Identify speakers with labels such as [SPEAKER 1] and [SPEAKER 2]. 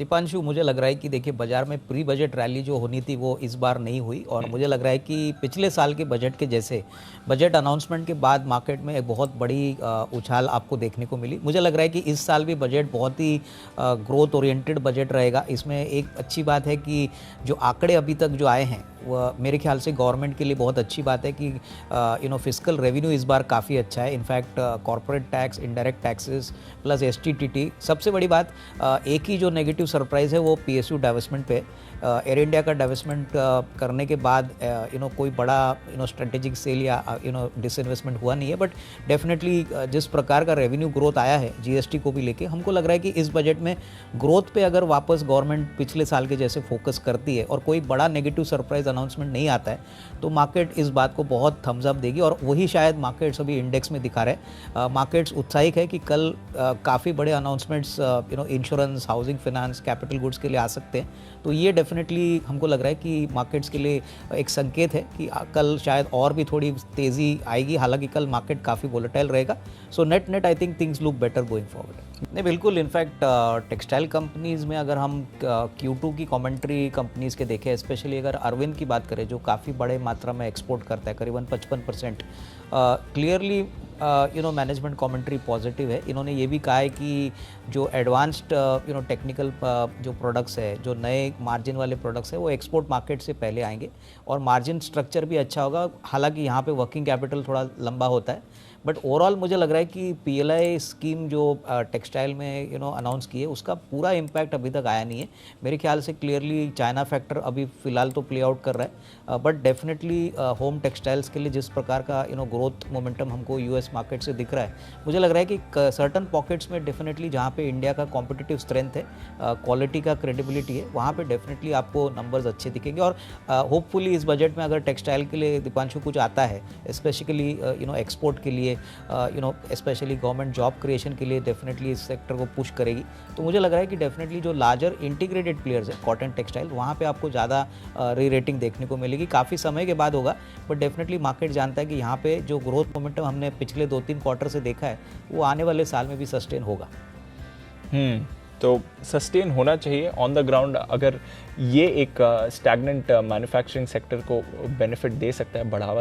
[SPEAKER 1] दीपांशु, मुझे लग रहा है कि देखिए बाजार में प्री बजट रैली जो होनी थी वो इस बार नहीं हुई, और मुझे लग रहा है कि पिछले साल के बजट के जैसे बजट अनाउंसमेंट के बाद मार्केट में एक बहुत बड़ी उछाल आपको देखने को मिली। मुझे लग रहा है कि इस साल भी बजट बहुत ही ग्रोथ ओरिएंटेड बजट रहेगा। इसमें एक अच्छी बात है कि जो आंकड़े अभी तक जो आए हैं वह मेरे ख्याल से गवर्नमेंट के लिए बहुत अच्छी बात है कि फिस्कल रेवेन्यू इस बार काफ़ी अच्छा है। In fact corporate tax, indirect taxes plus STTT, सबसे बड़ी बात एक ही जो नेगेटिव सरप्राइज़ है वो पीएसयू डाइवेस्टमेंट पे। एयर इंडिया का डाइवेस्टमेंट करने के बाद कोई बड़ा स्ट्रेटेजिक सेल या डिसइन्वेस्टमेंट हुआ नहीं है, बट डेफिनेटली जिस प्रकार का रेवेन्यू ग्रोथ आया है जीएसटी को भी लेके, हमको लग रहा है कि इस बजट में ग्रोथ पे अगर वापस गवर्नमेंट पिछले साल के जैसे फोकस करती है और कोई बड़ा नेगेटिव सरप्राइज अनाउंसमेंट नहीं आता है, तो मार्केट इस बात को बहुत थम्स अप देगी। और वही शायद मार्केट्स अभी इंडेक्स में दिखा रहे हैं। मार्केट्स उत्साहित है कि कल काफ़ी बड़े announcements insurance, housing finance, capital goods के लिए आ सकते हैं। तो ये डेफिनेटली हमको लग रहा है कि मार्केट्स के लिए एक संकेत है कि कल शायद और भी थोड़ी तेज़ी आएगी। हालांकि कल मार्केट काफ़ी वोलेटाइल रहेगा। So net I think things look better going forward. नहीं, बिल्कुल। इनफैक्ट टेक्सटाइल कंपनीज़ में अगर हम Q2 की कमेंट्री कंपनीज़ के देखें, स्पेशली अगर अरविंद की बात करें जो काफ़ी बड़े मात्रा में एक्सपोर्ट करता है, करीबन 55%, क्लियरली मैनेजमेंट कमेंट्री पॉजिटिव है। इन्होंने ये भी कहा है कि जो एडवांस्ड टेक्निकल जो प्रोडक्ट्स है, जो नए मार्जिन वाले प्रोडक्ट्स है, वो एक्सपोर्ट मार्केट से पहले आएंगे और मार्जिन स्ट्रक्चर भी अच्छा होगा। हालांकि यहाँ पे वर्किंग कैपिटल थोड़ा लंबा होता है, बट ओवरऑल मुझे लग रहा है कि पीएलआई स्कीम जो टेक्सटाइल में अनाउंस की है उसका पूरा इम्पैक्ट अभी तक आया नहीं है। मेरे ख्याल से क्लियरली चाइना फैक्टर अभी फ़िलहाल तो प्ले आउट कर रहा है, बट डेफिनेटली होम टेक्सटाइल्स के लिए जिस प्रकार का ग्रोथ मोमेंटम हमको यूएस मार्केट से दिख रहा है, मुझे लग रहा है कि सर्टन पॉकेट्स में डेफिनेटली जहाँ पे इंडिया का कॉम्पिटिटिव स्ट्रेंथ है, क्वालिटी का क्रेडिबिलिटी है, वहाँ पे डेफिनेटली आपको नंबर्स अच्छे दिखेंगे। और होपफुली इस बजट में अगर टेक्सटाइल के लिए दीपांशु कुछ आता है, स्पेसिफिकली एक्सपोर्ट के लिए, स्पेशली गवर्नमेंट जॉब क्रिएशन के लिए, डेफिनेटली इस सेक्टर को पुश करेगी। तो मुझे लग रहा है कि डेफिनेटली जो लार्जर इंटीग्रेटेड प्लेयर्स है कॉटन टेक्सटाइल, वहाँ पे आपको ज़्यादा री रेटिंग देखने को मिलेगी। काफ़ी समय के बाद होगा, बट डेफिनेटली मार्केट जानता है कि यहाँ पे जो ग्रोथ मोमेंटम हमने पिछले 2-3 क्वार्टर से देखा है वो आने वाले साल में भी सस्टेन होगा।
[SPEAKER 2] तो सस्टेन होना चाहिए ऑन द ग्राउंड। अगर ये एक स्टैग्नेंट मैन्युफैक्चरिंग सेक्टर को बेनिफिट दे सकता है, बढ़ावा